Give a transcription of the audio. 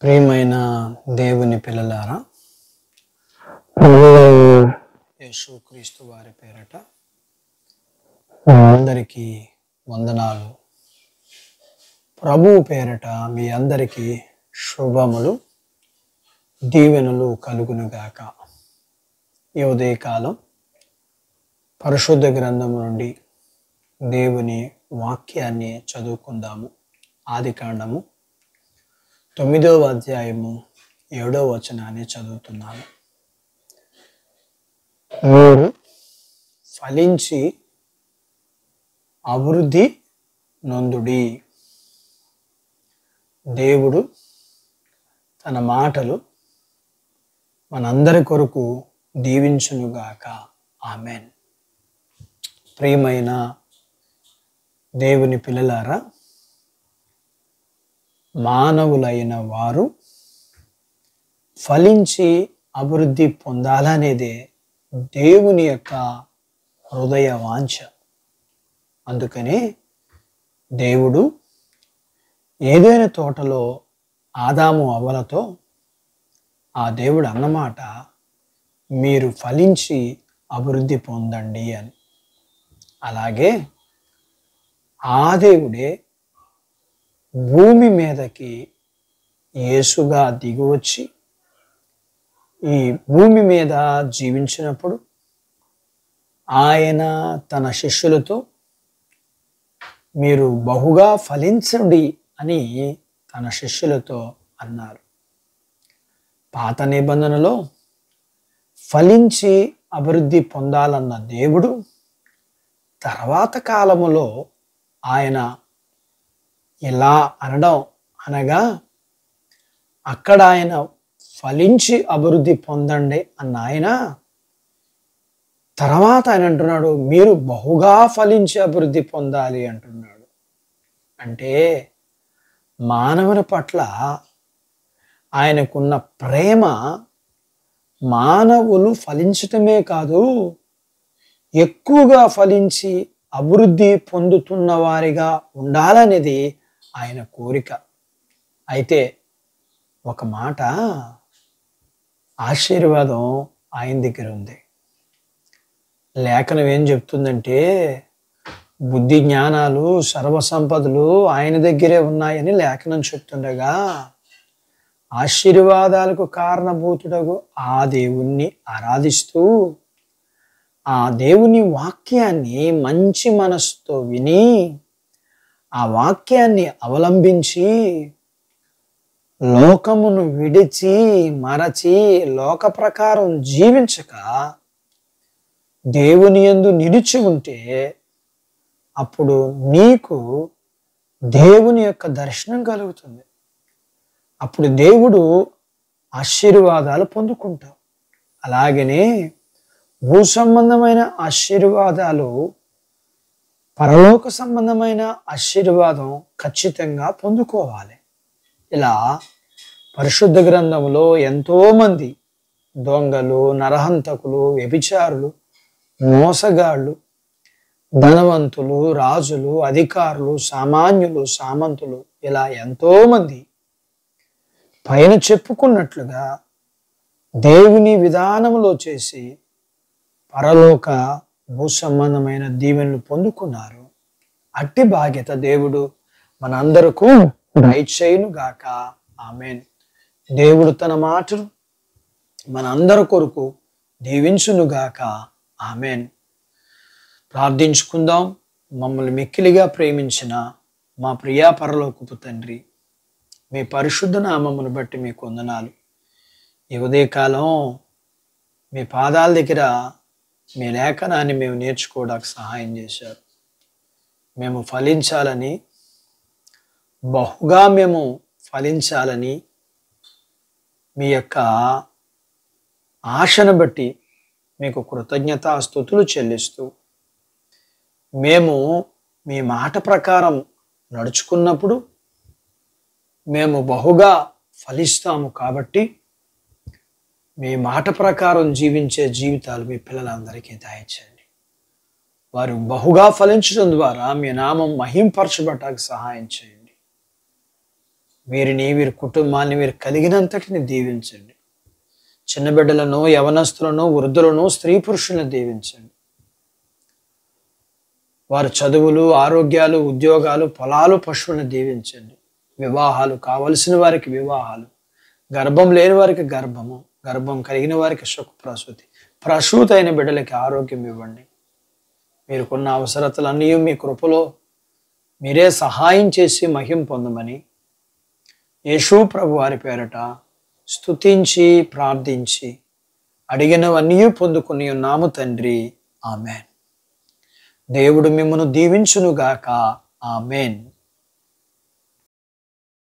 ప్రియమైన దేవుని పిల్లలారా, యేసుక్రీస్తు వారి పేరట అందరికీ వందనాలు. ప్రభువు పేరట మీ అందరికీ శుభములు, దీవెనలు కలుగునుగాక. ఈ ఉదయకాలం పరిశుద్ధ గ్రంథం నుండి దేవుని వాక్యాన్ని చదువుకుందాము. ఆదికాండము 9వ అధ్యాయము 7వ వచనాన్ని చదువుతున్నాను. మీరు ఫలించి అభివృద్ధి నొందుడి. దేవుడు తన మాటలు మనందరి కొరకు దీవించునుగాక. ఆమెన్. ప్రియమైన దేవుని పిల్లలారా, మానవులైన వారు ఫలించి అభివృద్ధి పొందాలనేదే దేవుని యొక్క హృదయ వాంఛ. అందుకనే దేవుడు ఏదైనా తోటలో ఆదాము అవ్వలతో ఆ దేవుడు అన్నమాట, మీరు ఫలించి అభివృద్ధి పొందండి అని. అలాగే ఆ దేవుడే భూమి మీదకి యేసుగా దిగివచ్చి ఈ భూమి మీద జీవించినప్పుడు ఆయన తన శిష్యులతో మీరు బహుగా ఫలించండి అని తన శిష్యులతో అన్నారు. పాత నిబంధనలో ఫలించి అభివృద్ధి పొందాలన్న దేవుడు తర్వాత కాలములో ఆయన ఇలా అనడం అనగా, అక్కడ ఆయన ఫలించి అభివృద్ధి పొందండి అన్న ఆయన తర్వాత ఆయన అంటున్నాడు, మీరు బహుగా ఫలించి అభివృద్ధి పొందాలి అంటున్నాడు. అంటే మానవుని పట్ల ఆయనకున్న ప్రేమ మానవులు ఫలించటమే కాదు, ఎక్కువగా ఫలించి అభివృద్ధి పొందుతున్న వారిగా ఉండాలనేది ఆయన కోరిక. అయితే ఒక మాట, ఆశీర్వాదం ఆయన దగ్గర ఉంది. లేఖనం ఏం చెప్తుందంటే, బుద్ధి జ్ఞానాలు సర్వసంపదలు ఆయన దగ్గరే ఉన్నాయని లేఖనం చెప్తుండగా, ఆశీర్వాదాలకు కారణభూతుడగు ఆ దేవుణ్ణి ఆరాధిస్తూ ఆ దేవుని వాక్యాన్ని మంచి మనసుతో విని ఆ వాక్యాన్ని అవలంబించి లోకమును విడిచి మరచి లోక ప్రకారం జీవించక దేవుని యందు నిలిచి ఉంటే అప్పుడు నీకు దేవుని యొక్క దర్శనం కలుగుతుంది. అప్పుడు దేవుడు ఆశీర్వాదాలు పొందుకుంటావు. అలాగనే భూ సంబంధమైన ఆశీర్వాదాలు, పరలోక సంబంధమైన ఆశీర్వాదం ఖచ్చితంగా పొందుకోవాలి. ఇలా పరిశుద్ధ గ్రంథంలో ఎంతోమంది దొంగలు, నరహంతకులు, వ్యభిచారులు, మోసగాళ్ళు, ధనవంతులు, రాజులు, అధికారులు, సామాన్యులు, సామంతులు, ఇలా ఎంతోమంది పైన చెప్పుకున్నట్లుగా దేవుని విధానములో చేసి పరలోక భూ సంబంధమైన దీవెనలు పొందుకున్నారు. అట్టి బాధ్యత దేవుడు మనందరకు దయచేయునుగాక. ఆమెన్. దేవుడు తన మాటలు మనందరి కొరకు దీవించునుగాక. ఆమెన్. ప్రార్థించుకుందాం. మమ్మల్ని మిక్కిలిగా ప్రేమించిన మా ప్రియా పరలోకపు తండ్రి, మీ పరిశుద్ధ నామమును బట్టి మీకు వందనాలు. ఈ ఉదయకాలం మీ పాదాల దగ్గర మీ లేఖనాన్ని మేము నేర్చుకోవడానికి సహాయం చేశారు. మేము ఫలించాలని, బహుగా మేము ఫలించాలని మీ యొక్క ఆశను బట్టి మీకు కృతజ్ఞతాస్తుతులు చెల్లిస్తూ, మేము మీ మాట ప్రకారం నడుచుకున్నప్పుడు మేము బహుగా ఫలిస్తాము. కాబట్టి మీ మాట ప్రకారం జీవించే జీవితాలు మీ పిల్లలందరికీ దయచేయండి. వారు బహుగా ఫలించడం ద్వారా మీ నామం మహింపరచబడటానికి సహాయం చేయండి. వీరిని, వీరి కుటుంబాన్ని, వీరు కలిగినంతటిని దీవించండి. చిన్న బిడ్డలను, యవనస్తులను, వృద్ధులను, స్త్రీ పురుషులను దీవించండి. వారి చదువులు, ఆరోగ్యాలు, ఉద్యోగాలు, పొలాలు, పశువులను దీవించండి. వివాహాలు కావలసిన వారికి వివాహాలు, గర్భం లేని వారికి గర్భము, గర్భం కలిగిన వారికి సుఖప్రసూతి, ప్రసూతి అయిన బిడ్డలకి ఆరోగ్యం ఇవ్వండి. మీరుకున్న అవసరతలన్నీ మీ కృపలో మీరే సహాయం చేసి మహిం పొందమని యేసు ప్రభు వారి పేరట స్తుతించి ప్రార్థించి అడిగినవన్నీ పొందుకుని ఉన్నాము తండ్రి. ఆమెన్. దేవుడు మిమ్మను దీవించునుగాక. ఆమెన్.